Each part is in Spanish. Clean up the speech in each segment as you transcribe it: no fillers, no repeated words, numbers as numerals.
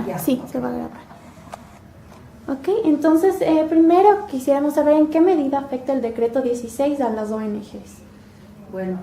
grabar, Ya. sí, se va a grabar. Ok, entonces primero quisiéramos saber en qué medida afecta el decreto 16 a las ONGs. Bueno,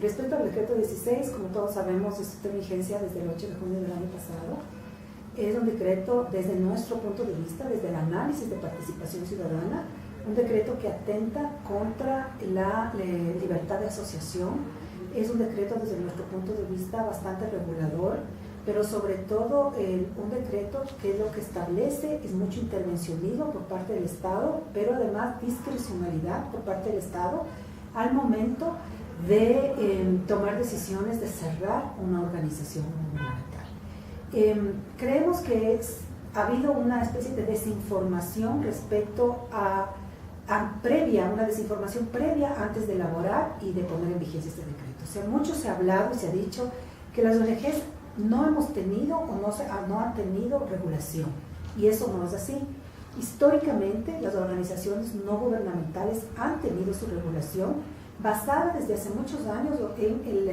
respecto al decreto 16, como todos sabemos, está en vigencia desde el 8 de junio del año pasado. Es un decreto, desde nuestro punto de vista, desde el análisis de participación ciudadana, un decreto que atenta contra la libertad de asociación. Es un decreto, desde nuestro punto de vista, bastante regulador, pero sobre todo un decreto que lo que establece es mucho intervencionismo por parte del Estado, pero además discrecionalidad por parte del Estado al momento de tomar decisiones de cerrar una organización gubernamental. Creemos que ha habido una especie de desinformación respecto una desinformación previa antes de elaborar y de poner en vigencia este decreto. O sea, mucho se ha hablado y se ha dicho que las ONGs no hemos tenido o no han tenido regulación, y eso no es así. Históricamente, las organizaciones no gubernamentales han tenido su regulación basada desde hace muchos años en el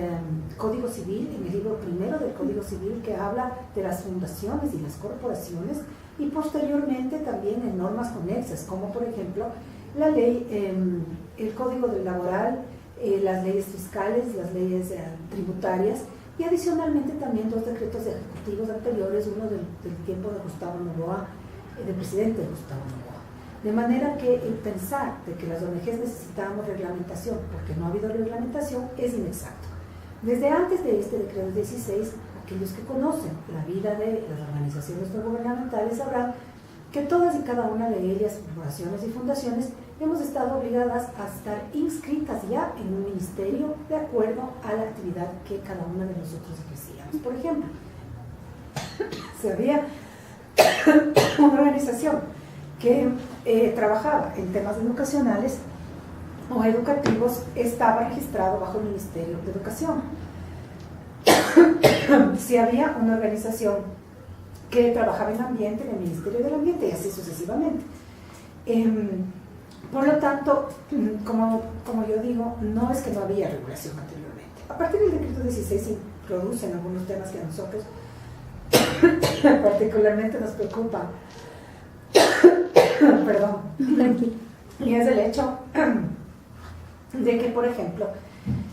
Código Civil, en el libro primero del Código Civil, que habla de las fundaciones y las corporaciones, y posteriormente también en normas conexas, como por ejemplo la ley, el Código Laboral, las leyes fiscales, las leyes tributarias, y adicionalmente también dos decretos ejecutivos anteriores, uno del tiempo de Gustavo Noboa, del presidente Gustavo Noboa. De manera que el pensar de que las ONGs necesitábamos reglamentación porque no ha habido reglamentación es inexacto. Desde antes de este decreto 16, aquellos que conocen la vida de las organizaciones no gubernamentales sabrán que todas y cada una de ellas, corporaciones y fundaciones, hemos estado obligadas a estar inscritas ya en un ministerio de acuerdo a la actividad que cada una de nosotros ejercíamos. Por ejemplo, si había una organización que trabajaba en temas educacionales o educativos, estaba registrado bajo el Ministerio de Educación. Si había una organización que trabajaba en ambiente, en el Ministerio del Ambiente, y así sucesivamente. Por lo tanto, como yo digo, no es que no había regulación anteriormente. A partir del decreto 16 se introducen algunos temas que a nosotros particularmente nos preocupan. Perdón. Tranquilo. Y es el hecho de que, por ejemplo,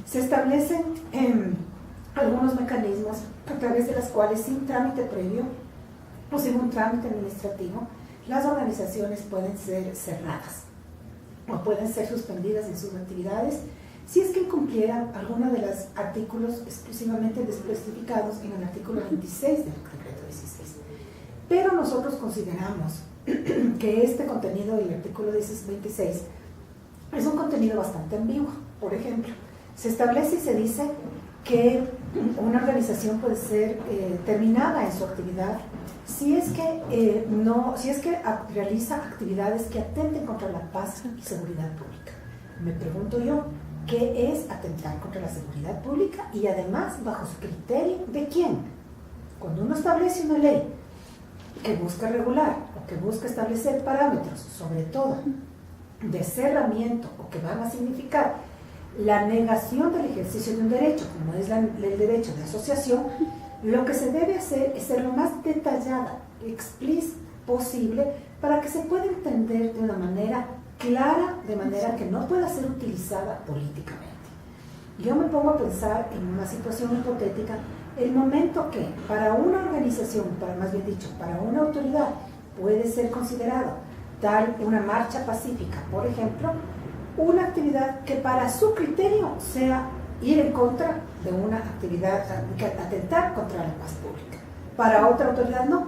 se establecen algunos mecanismos a través de los cuales, sin trámite previo o sin un trámite administrativo, las organizaciones pueden ser cerradas o pueden ser suspendidas en sus actividades si es que incumplieran alguno de los artículos exclusivamente especificados en el artículo 26 del decreto 16. Pero nosotros consideramos que este contenido del artículo 26 es un contenido bastante ambiguo. Por ejemplo, se establece y se dice que una organización puede ser terminada en su actividad si es que realiza actividades que atenten contra la paz y seguridad pública. Me pregunto yo, ¿qué es atentar contra la seguridad pública? Y además, bajo su criterio, ¿de quién? Cuando uno establece una ley que busca regular o que busca establecer parámetros, sobre todo de cerramiento, o que van a significar la negación del ejercicio de un derecho, como es el derecho de asociación, lo que se debe hacer es ser lo más detallada, explícita posible, para que se pueda entender de una manera clara, de manera que no pueda ser utilizada políticamente. Yo me pongo a pensar en una situación hipotética, el momento que para una organización, más bien dicho, para una autoridad, puede ser considerado tal una marcha pacífica, por ejemplo, una actividad que para su criterio sea ir en contra de una actividad, que atentar contra la paz pública. Para otra autoridad no.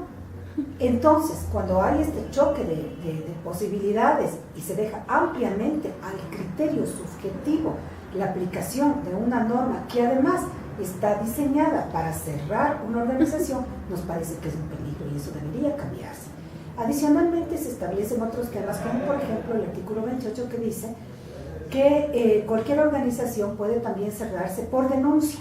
Entonces, cuando hay este choque de posibilidades y se deja ampliamente al criterio subjetivo la aplicación de una norma que además está diseñada para cerrar una organización, nos parece que es un peligro y eso debería cambiarse. Adicionalmente, se establecen otros temas, como por ejemplo el artículo 28, que dice que cualquier organización puede también cerrarse por denuncia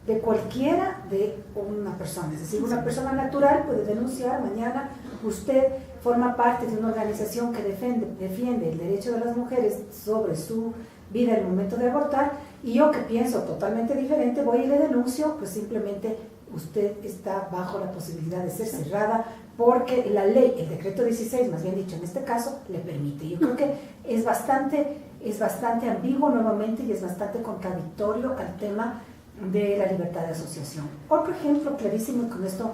de cualquiera de una persona. Es decir, una persona natural puede denunciar: mañana usted forma parte de una organización que defiende el derecho de las mujeres sobre su vida en el momento de abortar, y yo, que pienso totalmente diferente, voy y le denuncio, pues simplemente usted está bajo la posibilidad de ser cerrada porque la ley, el decreto 16, más bien dicho en este caso, le permite. Yo creo que es bastante ambiguo nuevamente y es bastante contradictorio al tema de la libertad de asociación. Otro ejemplo clarísimo, y con esto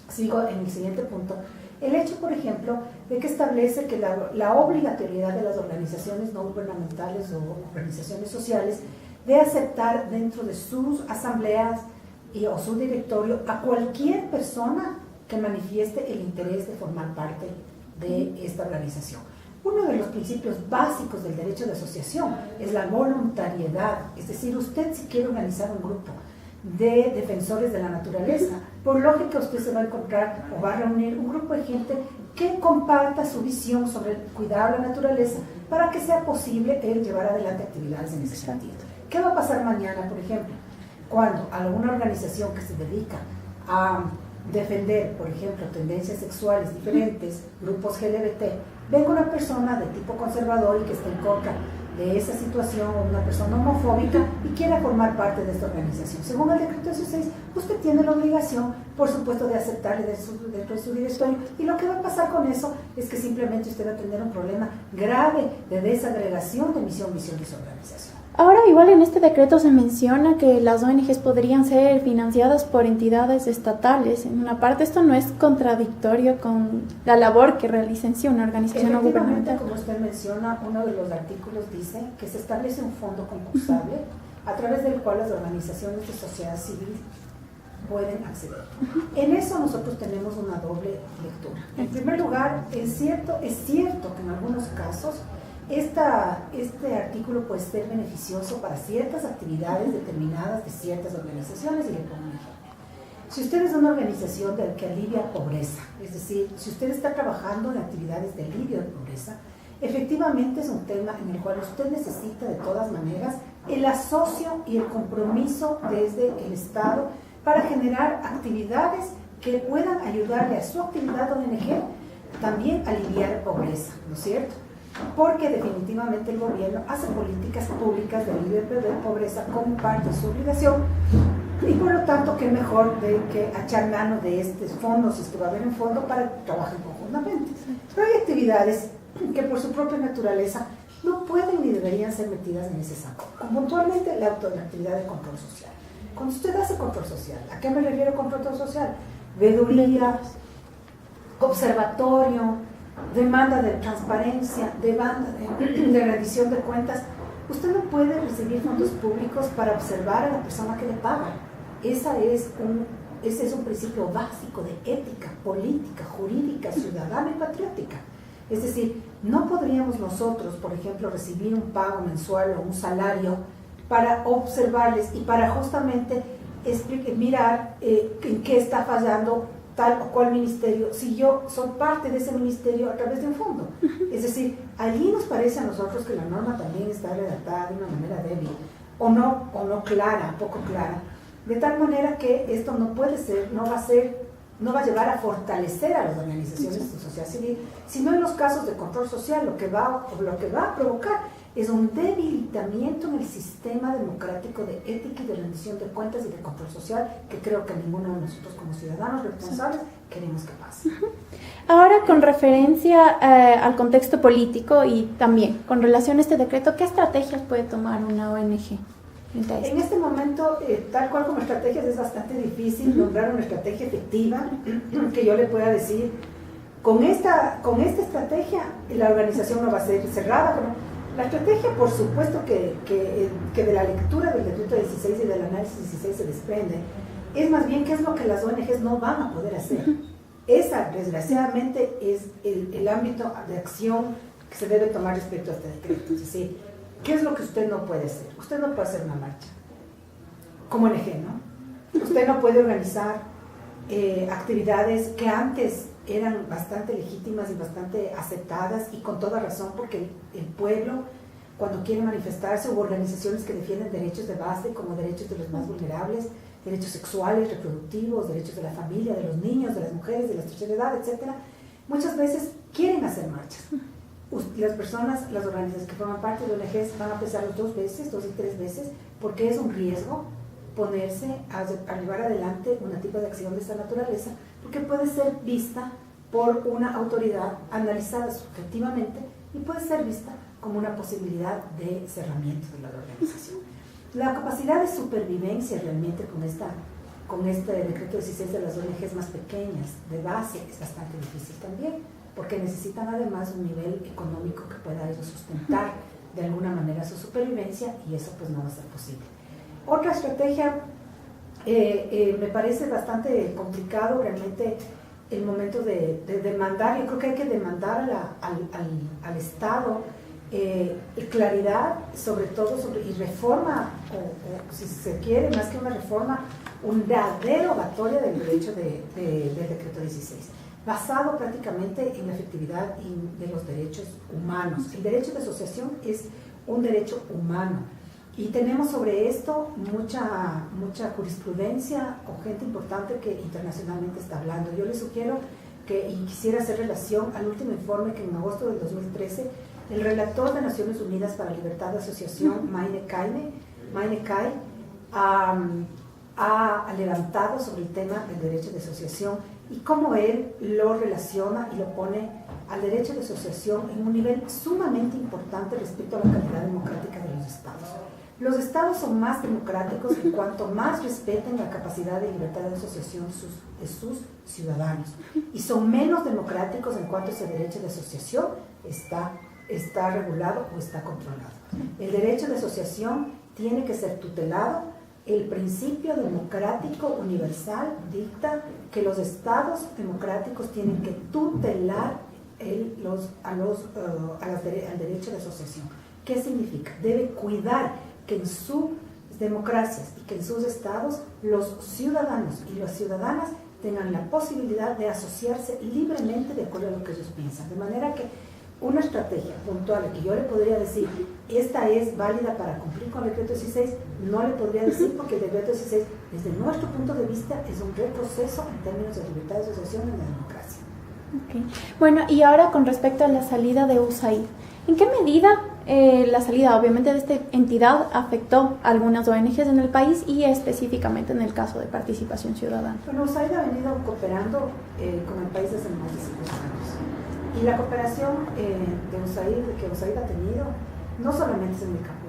sigo en el siguiente punto, el hecho, por ejemplo, de que establece que la obligatoriedad de las organizaciones no gubernamentales o organizaciones sociales de aceptar dentro de sus asambleas o su directorio a cualquier persona que manifieste el interés de formar parte de esta organización. Uno de los principios básicos del derecho de asociación es la voluntariedad, es decir, usted si quiere organizar un grupo de defensores de la naturaleza, por lógica usted se va a encontrar o va a reunir un grupo de gente que comparta su visión sobre el cuidado de la naturaleza para que sea posible el llevar adelante actividades en ese sentido. ¿Qué va a pasar mañana, por ejemplo? Cuando alguna organización que se dedica a defender, por ejemplo, tendencias sexuales diferentes, grupos LGBT, venga una persona de tipo conservador y que esté en contra de esa situación, o una persona homofóbica y quiera formar parte de esta organización? Según el decreto 16, usted tiene la obligación, por supuesto, de aceptarle dentro de su directorio, y lo que va a pasar con eso es que simplemente usted va a tener un problema grave de desagregación de misión de su organización. Ahora, igual en este decreto se menciona que las ONGs podrían ser financiadas por entidades estatales. En una parte, esto no es contradictorio con la labor que realiza en sí una organización no gubernamental. Como usted menciona, uno de los artículos dice que se establece un fondo concursable a través del cual las organizaciones de sociedad civil pueden acceder. En eso nosotros tenemos una doble lectura. En primer lugar, es cierto que en algunos casos este artículo puede ser beneficioso para ciertas actividades determinadas de ciertas organizaciones, y le pongo un ejemplo. Si usted es una organización que alivia pobreza, es decir, si usted está trabajando en actividades de alivio de pobreza, efectivamente es un tema en el cual usted necesita de todas maneras el asocio y el compromiso desde el Estado para generar actividades que puedan ayudarle a su actividad ONG también a aliviar pobreza, ¿no es cierto? Porque definitivamente el gobierno hace políticas públicas de alivio de pobreza como parte de su obligación, y por lo tanto, qué mejor de que echar mano de estos fondos, si es que va a haber un fondo, para que trabajen conjuntamente. Pero hay actividades que por su propia naturaleza no pueden ni deberían ser metidas en ese saco, como puntualmente la actividad de control social. Cuando usted hace control social, ¿a qué me refiero con control social? Veeduría, observatorio, demanda de transparencia, demanda de rendición de cuentas. Usted no puede recibir fondos públicos para observar a la persona que le paga. Ese es un principio básico de ética, política, jurídica, ciudadana y patriótica. Es decir, no podríamos nosotros, por ejemplo, recibir un pago mensual o un salario para observarles y para justamente mirar en qué está fallando tal o cual ministerio, si yo soy parte de ese ministerio a través de un fondo. Es decir, allí nos parece a nosotros que la norma también está redactada de una manera débil, o no clara, poco clara, de tal manera que esto no puede ser, no va a llevar a fortalecer a las organizaciones de sociedad civil, sino en los casos de control social lo que va a provocar es un debilitamiento en el sistema democrático de ética y de rendición de cuentas y de control social, que creo que ninguno de nosotros como ciudadanos responsables queremos que pase. Ahora, con referencia al contexto político y también con relación a este decreto, ¿qué estrategias puede tomar una ONG? En este momento, tal cual como estrategias, es bastante difícil nombrar una estrategia efectiva que yo le pueda decir, con esta estrategia la organización no va a ser cerrada. La estrategia, por supuesto que de la lectura del decreto 16 y del análisis 16 se desprende, es más bien qué es lo que las ONGs no van a poder hacer. Esa, desgraciadamente, es el ámbito de acción que se debe tomar respecto a este decreto. Es decir, ¿qué es lo que usted no puede hacer? Usted no puede hacer una marcha como ONG, ¿no? Usted no puede organizar actividades que antes eran bastante legítimas y bastante aceptadas, y con toda razón, porque el pueblo, cuando quiere manifestarse, hubo organizaciones que defienden derechos de base, como derechos de los más vulnerables, derechos sexuales, reproductivos, derechos de la familia, de los niños, de las mujeres, de la tercera edad, etc. Muchas veces quieren hacer marchas. Las organizaciones que forman parte de ONGs van a pensarlo 2 y 3 veces, porque es un riesgo ponerse a llevar adelante un tipo de acción de esta naturaleza, porque puede ser vista por una autoridad analizada subjetivamente y puede ser vista como una posibilidad de cerramiento de la organización. La capacidad de supervivencia realmente con este decreto 16 de las ONGs más pequeñas, de base, es bastante difícil también, porque necesitan además un nivel económico que pueda ellos sustentar de alguna manera su supervivencia, y eso pues no va a ser posible. Otra estrategia, me parece bastante complicado realmente el momento de demandar. Yo creo que hay que demandar al Estado claridad, sobre todo y reforma, o si se quiere, más que una reforma, una derogatoria del derecho del decreto 16, basado prácticamente en la efectividad de los derechos humanos. El derecho de asociación es un derecho humano y tenemos sobre esto mucha jurisprudencia o gente importante que internacionalmente está hablando. Yo les sugiero y quisiera hacer relación al último informe que en agosto del 2013 el relator de Naciones Unidas para la Libertad de Asociación, Meine Kai, ha levantado sobre el tema del derecho de asociación y cómo él lo relaciona y lo pone al derecho de asociación en un nivel sumamente importante respecto a la calidad democrática de los estados. Los estados son más democráticos en cuanto más respeten la capacidad de libertad de asociación de sus ciudadanos, y son menos democráticos en cuanto ese derecho de asociación está regulado o está controlado. El derecho de asociación tiene que ser tutelado. El principio democrático universal dicta que los estados democráticos tienen que tutelar al derecho de asociación. ¿Qué significa? Debe cuidar que en sus democracias y que en sus estados los ciudadanos y las ciudadanas tengan la posibilidad de asociarse libremente de acuerdo a lo que ellos piensan. De manera que una estrategia puntual que yo le podría decir, esta es válida para cumplir con el decreto 16, no le podría decir, porque el decreto 16, desde nuestro punto de vista, es un retroceso en términos de libertad de asociación en la democracia. Okay. Bueno, y ahora con respecto a la salida de USAID, ¿en qué medida la salida, obviamente, de esta entidad afectó a algunas ONGs en el país y específicamente en el caso de Participación Ciudadana? Bueno, USAID ha venido cooperando con el país desde más de 50 años. Y la cooperación que USAID ha tenido no solamente es en el campo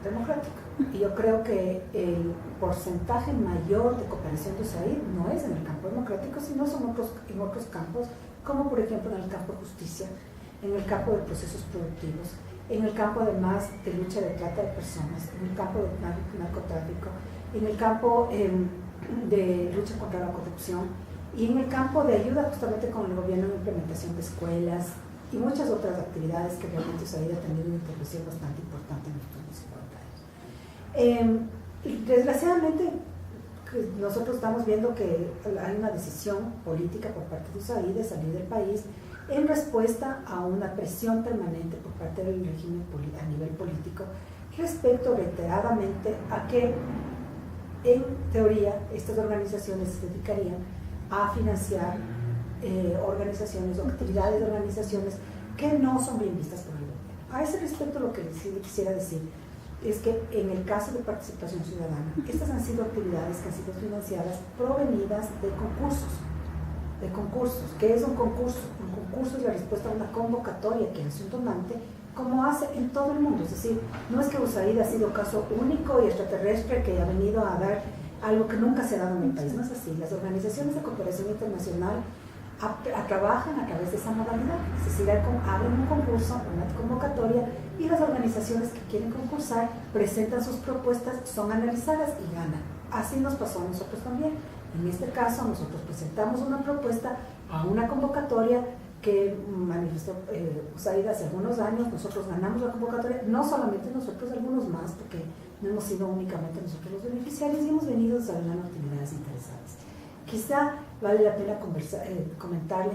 democrático. Y yo creo que el porcentaje mayor de cooperación de USAID no es en el campo democrático, sino en otros campos, como por ejemplo en el campo de justicia, en el campo de procesos productivos, en el campo además de lucha de trata de personas, en el campo de narcotráfico, en el campo de lucha contra la corrupción, y en el campo de ayuda justamente con el gobierno en implementación de escuelas y muchas otras actividades que realmente USAID ha tenido una intervención bastante importante en estos 50 años. Desgraciadamente, nosotros estamos viendo que hay una decisión política por parte de USAID de salir del país en respuesta a una presión permanente por parte del régimen a nivel político respecto reiteradamente a que, en teoría, estas organizaciones se dedicarían a financiar organizaciones o actividades de organizaciones que no son bien vistas por el gobierno. A ese respecto, lo que sí quisiera decir es que en el caso de Participación Ciudadana, estas han sido actividades que han sido financiadas provenidas de concursos. ¿Qué es un concurso? Un concurso es la respuesta a una convocatoria que hace un donante, como hace en todo el mundo. Es decir, no es que USAID ha sido caso único y extraterrestre que ha venido a dar algo que nunca se ha dado en el país. No es así. Las organizaciones de cooperación internacional trabajan a través de esa modalidad. Es decir, abren un concurso, una convocatoria, y las organizaciones que quieren concursar presentan sus propuestas, son analizadas y ganan. Así nos pasó a nosotros también. En este caso, nosotros presentamos una propuesta a una convocatoria que manifestó USAID hace algunos años. Nosotros ganamos la convocatoria, no solamente nosotros, algunos más, porque no hemos sido únicamente nosotros los beneficiarios, y hemos venido desarrollando actividades interesadas. Quizá vale la pena comentarle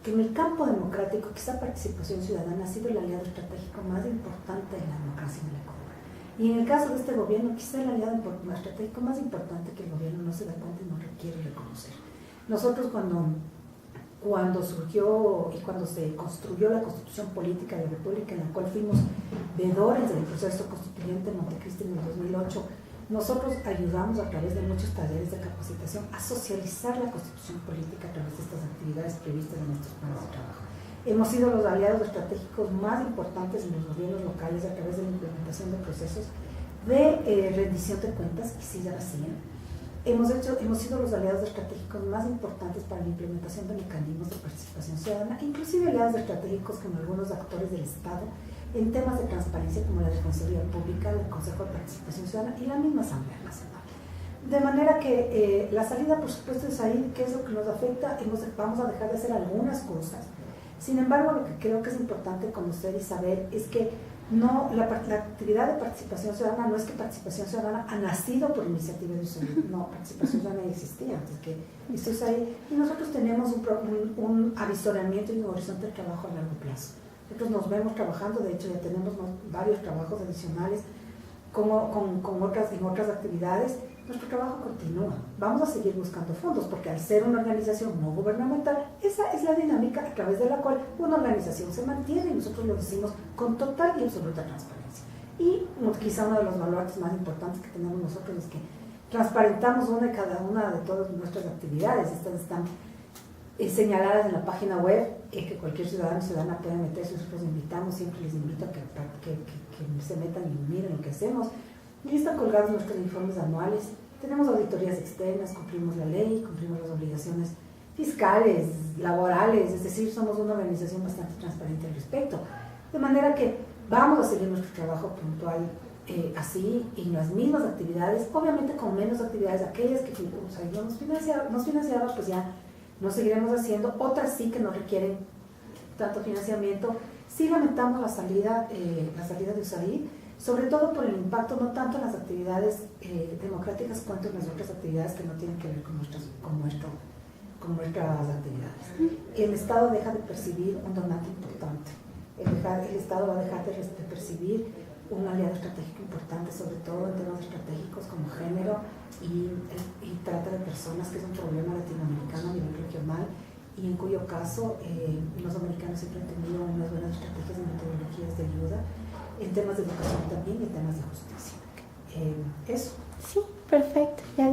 que en el campo democrático, quizá Participación Ciudadana ha sido el aliado estratégico más importante de la democracia en el Ecuador. Y en el caso de este gobierno, quizá el aliado estratégico más importante que el gobierno no se da cuenta y no requiere reconocer. Nosotros cuando surgió y cuando se construyó la Constitución Política de la República, en la cual fuimos veedores del proceso constituyente en Montecristi en el 2008, nosotros ayudamos a través de muchos talleres de capacitación a socializar la constitución política a través de estas actividades previstas en nuestros planes de trabajo. Hemos sido los aliados estratégicos más importantes en los gobiernos locales a través de la implementación de procesos de rendición de cuentas, y sí ya lo hacían. Hemos sido los aliados estratégicos más importantes para la implementación de mecanismos de participación ciudadana, inclusive aliados estratégicos con algunos actores del Estado en temas de transparencia como la Defensoría Pública, el Consejo de Participación Ciudadana y la misma Asamblea Nacional. De manera que la salida, por supuesto, es ahí, ¿qué es lo que nos afecta? Vamos a dejar de hacer algunas cosas. Sin embargo, lo que creo que es importante conocer y saber es que la actividad de participación ciudadana no es que participación ciudadana ha nacido por iniciativa de USAID, no, participación ciudadana existía antes que USAID, y nosotros tenemos un avisoramiento y un horizonte de trabajo a largo plazo. Nosotros nos vemos trabajando, de hecho ya tenemos varios trabajos adicionales en otras actividades. Nuestro trabajo continúa. Vamos a seguir buscando fondos porque al ser una organización no gubernamental, esa es la dinámica a través de la cual una organización se mantiene, y nosotros lo decimos con total y absoluta transparencia. Y quizá uno de los valores más importantes que tenemos nosotros es que transparentamos una y cada una de todas nuestras actividades. Estas están señaladas en la página web, que cualquier ciudadano o ciudadana puede meterse. Nosotros invitamos, siempre les invito a que se metan y miren lo que hacemos. Y están colgados nuestros informes anuales. Tenemos auditorías externas, cumplimos la ley, cumplimos las obligaciones fiscales, laborales, es decir, somos una organización bastante transparente al respecto. De manera que vamos a seguir nuestro trabajo puntual así, en las mismas actividades, obviamente con menos actividades, aquellas que nos financiaban, pues ya no seguiremos haciendo. Otras sí que no requieren tanto financiamiento. Sí lamentamos la salida de USAID, sobre todo por el impacto no tanto en las actividades democráticas cuanto en las otras actividades que no tienen que ver con nuestras actividades. El Estado deja de percibir un donante importante, el Estado va a dejar de percibir un aliado estratégico importante, sobre todo en temas estratégicos como género y trata de personas, que es un problema latinoamericano a nivel regional, y en cuyo caso los dominicanos siempre han tenido unas buenas estrategias y metodologías de ayuda en temas de educación también y en temas de justicia. Eso. Sí, perfecto. Ya